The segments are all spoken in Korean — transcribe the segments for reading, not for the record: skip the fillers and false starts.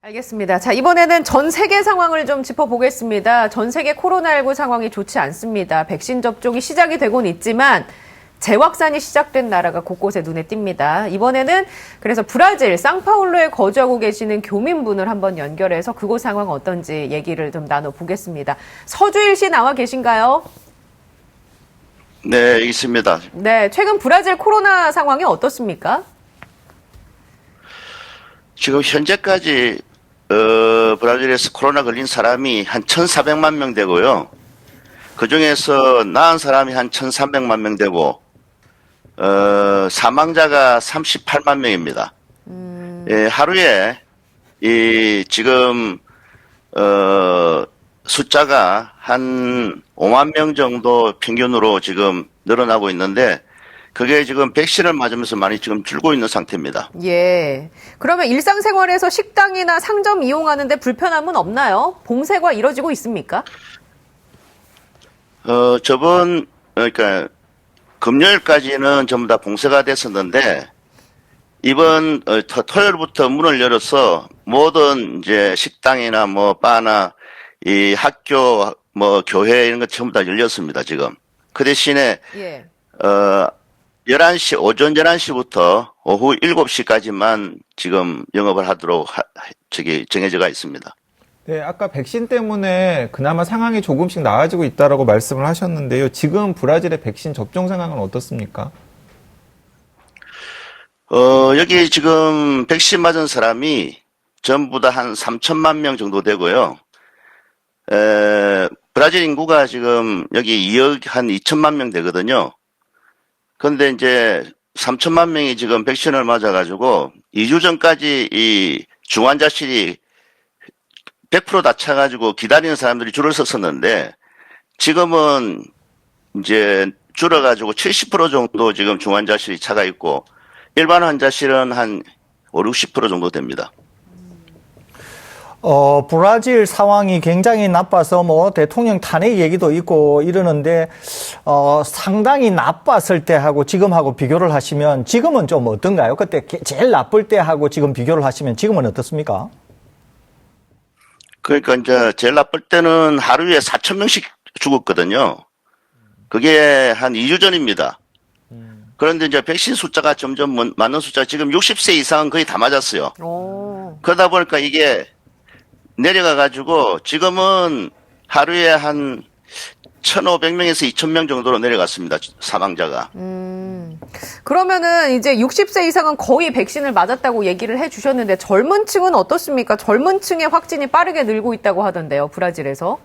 알겠습니다. 자, 이번에는 전 세계 상황을 좀 짚어보겠습니다. 전 세계 코로나19 상황이 좋지 않습니다. 백신 접종이 시작이 되고는 있지만 재확산이 시작된 나라가 곳곳에 눈에 띕니다. 이번에는 그래서 브라질 상파울루에 거주하고 계시는 교민분을 한번 연결해서 그곳 상황 어떤지 얘기를 좀 나눠보겠습니다. 서주일 씨 나와 계신가요? 네, 있습니다. 네, 최근 브라질 코로나 상황이 어떻습니까? 지금 현재까지 브라질에서 코로나 걸린 사람이 한 1,400만 명 되고요. 그중에서 나은 사람이 한 1,300만 명 되고 사망자가 38만 명입니다. 예, 하루에 지금 숫자가 한 5만 명 정도 평균으로 지금 늘어나고 있는데 그게 지금 백신을 맞으면서 많이 지금 줄고 있는 상태입니다. 예. 그러면 일상생활에서 식당이나 상점 이용하는데 불편함은 없나요? 봉쇄가 이뤄지고 있습니까? 그러니까 금요일까지는 전부 다 봉쇄가 됐었는데 이번 토요일부터 문을 열어서 모든 이제 식당이나 뭐 바나 이 학교 뭐 교회 이런 것 전부 다 열렸습니다, 지금. 그 대신에 예. 11시, 오전 11시부터 오후 7시까지만 지금 영업을 하도록 정해져가 있습니다. 네, 아까 백신 때문에 그나마 상황이 조금씩 나아지고 있다라고 말씀을 하셨는데요. 지금 브라질의 백신 접종 상황은 어떻습니까? 여기 지금 백신 맞은 사람이 전부 다 한 3천만 명 정도 되고요. 브라질 인구가 지금 여기 2억 한 2천만 명 되거든요. 그런데 이제 3천만 명이 지금 백신을 맞아가지고 2주 전까지 이 중환자실이 100% 다 차가지고 기다리는 사람들이 줄을 섰었는데 지금은 이제 줄어가지고 70% 정도 지금 중환자실이 차가 있고 일반 환자실은 한 5, 60% 정도 됩니다. 브라질 상황이 굉장히 나빠서 뭐 대통령 탄핵 얘기도 있고 이러는데, 상당히 나빴을 때하고 지금하고 비교를 하시면 지금은 좀 어떤가요? 그때 제일 나쁠 때하고 지금 비교를 하시면 지금은 어떻습니까? 그러니까 이제 제일 나쁠 때는 하루에 4천 명씩 죽었거든요. 그게 한 2주 전입니다. 그런데 이제 백신 숫자가 점점 맞는 숫자 지금 60세 이상은 거의 다 맞았어요. 오. 그러다 보니까 이게 내려가가지고 지금은 하루에 한 1,500명에서 2,000명 정도로 내려갔습니다. 사망자가. 그러면은 이제 60세 이상은 거의 백신을 맞았다고 얘기를 해 주셨는데 젊은 층은 어떻습니까? 젊은 층의 확진이 빠르게 늘고 있다고 하던데요, 브라질에서.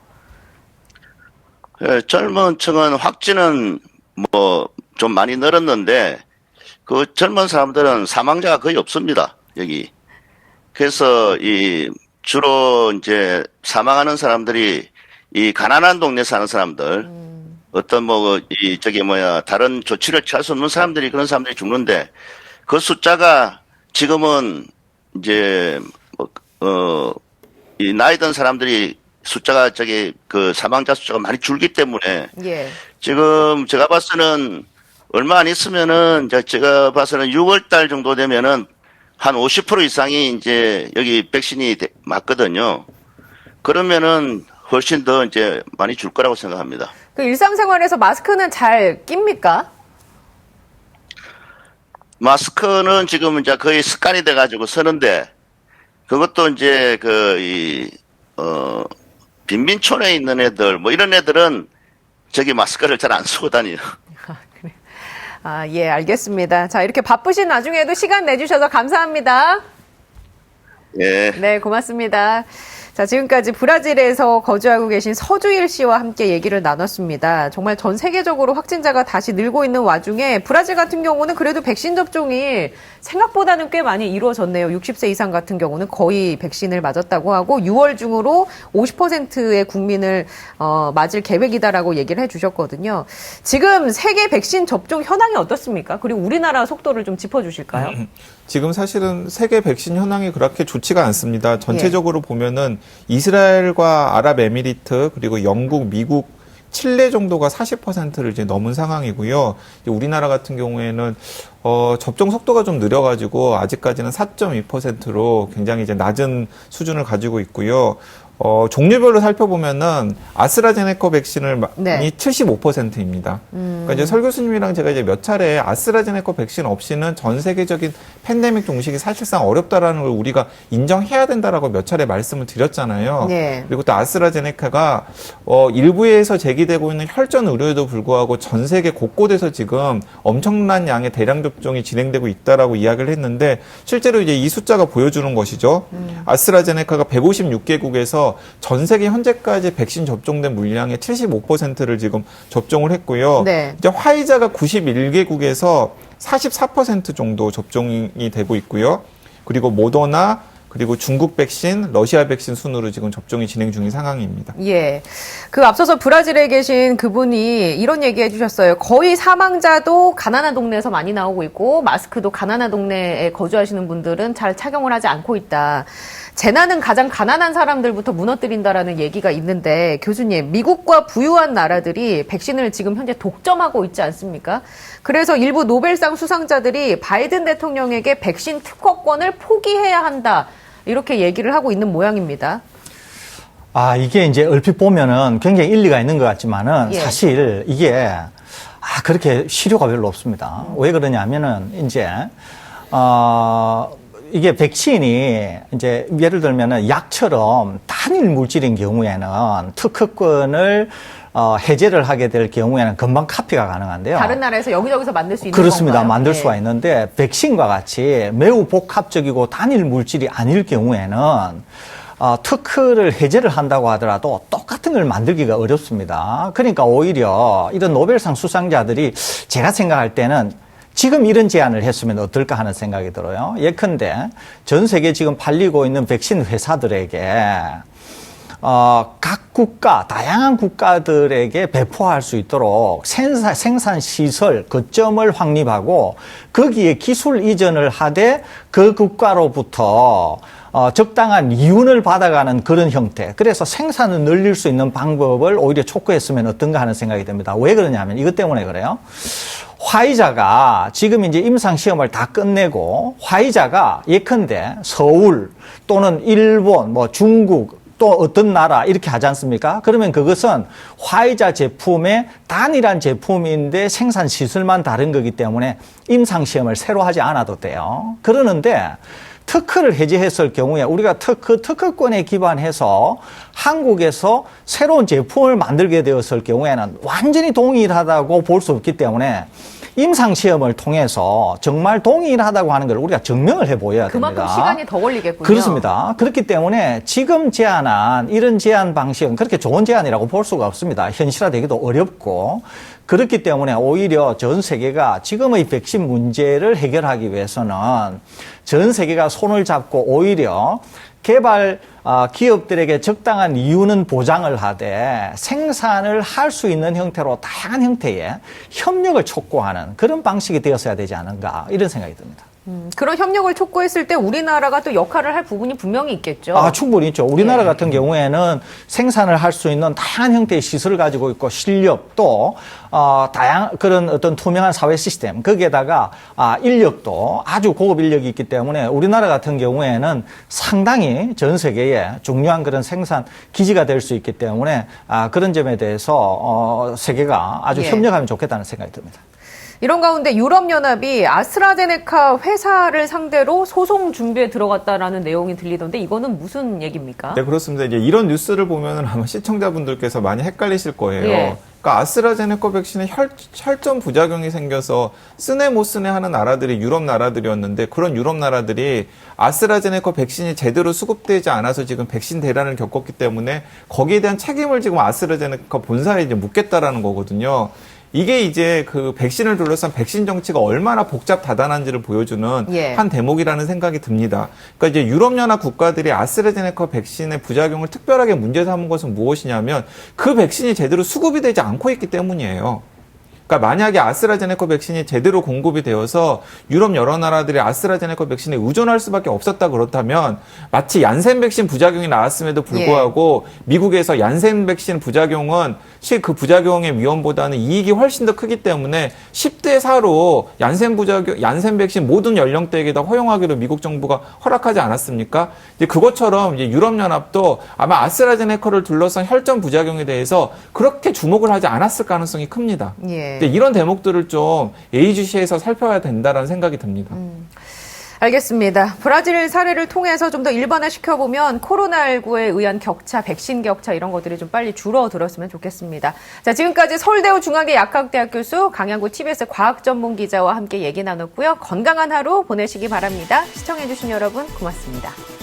예, 젊은 층은 확진은 뭐 좀 많이 늘었는데 그 젊은 사람들은 사망자가 거의 없습니다. 여기. 그래서 주로 이제 사망하는 사람들이 이 가난한 동네 사는 사람들, 어떤 다른 조치를 취할 수 없는 사람들이 그런 사람들이 죽는데 그 숫자가 지금은 이제 이 나이 든 사람들이 숫자가 그 사망자 숫자가 많이 줄기 때문에 예. 지금 제가 봐서는 얼마 안 있으면은 제가 봐서는 6월 달 정도 되면은 한 50% 이상이 이제 여기 백신이 맞거든요. 그러면은 훨씬 더 이제 많이 줄 거라고 생각합니다. 그 일상생활에서 마스크는 잘 낍니까? 마스크는 지금 이제 거의 습관이 돼가지고 쓰는데 그것도 이제 빈민촌에 있는 애들 뭐 이런 애들은 마스크를 잘 안 쓰고 다니요. 그래. 예, 알겠습니다. 자, 이렇게 바쁘신 와중에도 시간 내주셔서 감사합니다. 예. 네, 고맙습니다. 자, 지금까지 브라질에서 거주하고 계신 서주일 씨와 함께 얘기를 나눴습니다. 정말 전 세계적으로 확진자가 다시 늘고 있는 와중에 브라질 같은 경우는 그래도 백신 접종이 생각보다는 꽤 많이 이루어졌네요. 60세 이상 같은 경우는 거의 백신을 맞았다고 하고 6월 중으로 50%의 국민을 맞을 계획이다라고 얘기를 해주셨거든요. 지금 세계 백신 접종 현황이 어떻습니까? 그리고 우리나라 속도를 좀 짚어주실까요? 지금 사실은 세계 백신 현황이 그렇게 좋지가 않습니다. 전체적으로 보면은 이스라엘과 아랍에미리트 그리고 영국, 미국, 칠레 정도가 40%를 이제 넘은 상황이고요. 이제 우리나라 같은 경우에는 접종 속도가 좀 느려가지고 아직까지는 4.2%로 굉장히 이제 낮은 수준을 가지고 있고요. 종류별로 살펴보면은 아스트라제네카 백신을 네. 75%입니다. 그러니까 이제 설 교수님이랑 제가 이제 몇 차례 아스트라제네카 백신 없이는 전 세계적인 팬데믹 종식이 사실상 어렵다라는 걸 우리가 인정해야 된다라고 몇 차례 말씀을 드렸잖아요. 네. 그리고 또 아스트라제네카가 일부에서 제기되고 있는 혈전 의료에도 불구하고 전 세계 곳곳에서 지금 엄청난 양의 대량 접종이 진행되고 있다라고 이야기를 했는데 실제로 이제 이 숫자가 보여주는 것이죠. 아스트라제네카가 156개국에서 전 세계 현재까지 백신 접종된 물량의 75%를 지금 접종을 했고요. 네. 이제 화이자가 91개국에서 44% 정도 접종이 되고 있고요. 그리고 모더나 그리고 중국 백신, 러시아 백신 순으로 지금 접종이 진행 중인 상황입니다. 예. 그 앞서서 브라질에 계신 그분이 이런 얘기 해주셨어요. 거의 사망자도 가난한 동네에서 많이 나오고 있고, 마스크도 가난한 동네에 거주하시는 분들은 잘 착용을 하지 않고 있다. 재난은 가장 가난한 사람들부터 무너뜨린다라는 얘기가 있는데, 교수님, 미국과 부유한 나라들이 백신을 지금 현재 독점하고 있지 않습니까? 그래서 일부 노벨상 수상자들이 바이든 대통령에게 백신 특허권을 포기해야 한다. 이렇게 얘기를 하고 있는 모양입니다. 이게 이제 얼핏 보면은 굉장히 일리가 있는 것 같지만은 예. 사실 이게 그렇게 실효가 별로 없습니다. 왜 그러냐면은 이제 이게 백신이 이제 예를 들면은 약처럼 단일 물질인 경우에는 특허권을 해제를 하게 될 경우에는 금방 카피가 가능한데요. 다른 나라에서 여기저기서 만들 수 있는 그렇습니다. 건가요? 만들 예. 수가 있는데 백신과 같이 매우 복합적이고 단일 물질이 아닐 경우에는 특허를 해제를 한다고 하더라도 똑같은 걸 만들기가 어렵습니다. 그러니까 오히려 이런 노벨상 수상자들이 제가 생각할 때는 지금 이런 제안을 했으면 어떨까 하는 생각이 들어요. 예컨대 전 세계 지금 팔리고 있는 백신 회사들에게 각 국가, 다양한 국가들에게 배포할 수 있도록 생산 시설, 거점을 확립하고 거기에 기술 이전을 하되 그 국가로부터 적당한 이윤을 받아가는 그런 형태. 그래서 생산을 늘릴 수 있는 방법을 오히려 촉구했으면 어떤가 하는 생각이 듭니다. 왜 그러냐면 이것 때문에 그래요. 화이자가 지금 이제 임상시험을 다 끝내고 화이자가 예컨대 서울 또는 일본, 중국 또 어떤 나라 이렇게 하지 않습니까? 그러면 그것은 화이자 제품의 단일한 제품인데 생산 시설만 다른 거기 때문에 임상시험을 새로 하지 않아도 돼요. 그러는데 특허를 해제했을 경우에 우리가 특허권에 기반해서 한국에서 새로운 제품을 만들게 되었을 경우에는 완전히 동일하다고 볼 수 없기 때문에 임상시험을 통해서 정말 동일하다고 하는 걸 우리가 증명을 해보여야 됩니다. 그만큼 시간이 더 걸리겠군요. 그렇습니다. 그렇기 때문에 지금 제안한 이런 제안 방식은 그렇게 좋은 제안이라고 볼 수가 없습니다. 현실화되기도 어렵고 그렇기 때문에 오히려 전 세계가 지금의 백신 문제를 해결하기 위해서는 전 세계가 손을 잡고 오히려 개발 기업들에게 적당한 이유는 보장을 하되 생산을 할 수 있는 형태로 다양한 형태의 협력을 촉구하는 그런 방식이 되었어야 되지 않은가 이런 생각이 듭니다. 그런 협력을 촉구했을 때 우리나라가 또 역할을 할 부분이 분명히 있겠죠. 충분히 있죠. 우리나라 예. 같은 경우에는 생산을 할 수 있는 다양한 형태의 시설을 가지고 있고 실력도 다양한 그런 어떤 투명한 사회 시스템 거기에다가 인력도 아주 고급 인력이 있기 때문에 우리나라 같은 경우에는 상당히 전 세계에 중요한 그런 생산 기지가 될 수 있기 때문에 그런 점에 대해서 세계가 아주 예. 협력하면 좋겠다는 생각이 듭니다. 이런 가운데 유럽연합이 아스트라제네카 회사를 상대로 소송 준비에 들어갔다라는 내용이 들리던데 이거는 무슨 얘기입니까? 네, 그렇습니다. 이제 이런 뉴스를 보면은 아마 시청자분들께서 많이 헷갈리실 거예요. 예. 그러니까 아스트라제네카 백신에 혈전 부작용이 생겨서 쓰네 못 쓰네 하는 나라들이 유럽 나라들이었는데 그런 유럽 나라들이 아스트라제네카 백신이 제대로 수급되지 않아서 지금 백신 대란을 겪었기 때문에 거기에 대한 책임을 지금 아스트라제네카 본사에 이제 묻겠다라는 거거든요. 이게 이제 그 백신을 둘러싼 백신 정치가 얼마나 복잡 다단한지를 보여주는 예. 한 대목이라는 생각이 듭니다. 그러니까 이제 유럽연합 국가들이 아스트라제네카 백신의 부작용을 특별하게 문제 삼은 것은 무엇이냐면 그 백신이 제대로 수급이 되지 않고 있기 때문이에요. 그러니까 만약에 아스트라제네카 백신이 제대로 공급이 되어서 유럽 여러 나라들이 아스트라제네카 백신에 의존할 수밖에 없었다 그렇다면 마치 얀센 백신 부작용이 나왔음에도 불구하고 미국에서 얀센 백신 부작용은 실 그 부작용의 위험보다는 이익이 훨씬 더 크기 때문에 10대 4로 얀센 백신 모든 연령대에게 다 허용하기로 미국 정부가 허락하지 않았습니까? 이제 그것처럼 이제 유럽연합도 아마 아스트라제네카를 둘러싼 혈전 부작용에 대해서 그렇게 주목을 하지 않았을 가능성이 큽니다. 예. 이런 대목들을 좀 예의주시해서 살펴야 된다라는 생각이 듭니다. 알겠습니다. 브라질 사례를 통해서 좀 더 일반화시켜보면 코로나19에 의한 격차, 백신 격차 이런 것들이 좀 빨리 줄어들었으면 좋겠습니다. 자, 지금까지 서울대우 중앙대 약학대학 교수 강양구 TBS 과학전문기자와 함께 얘기 나눴고요. 건강한 하루 보내시기 바랍니다. 시청해주신 여러분 고맙습니다.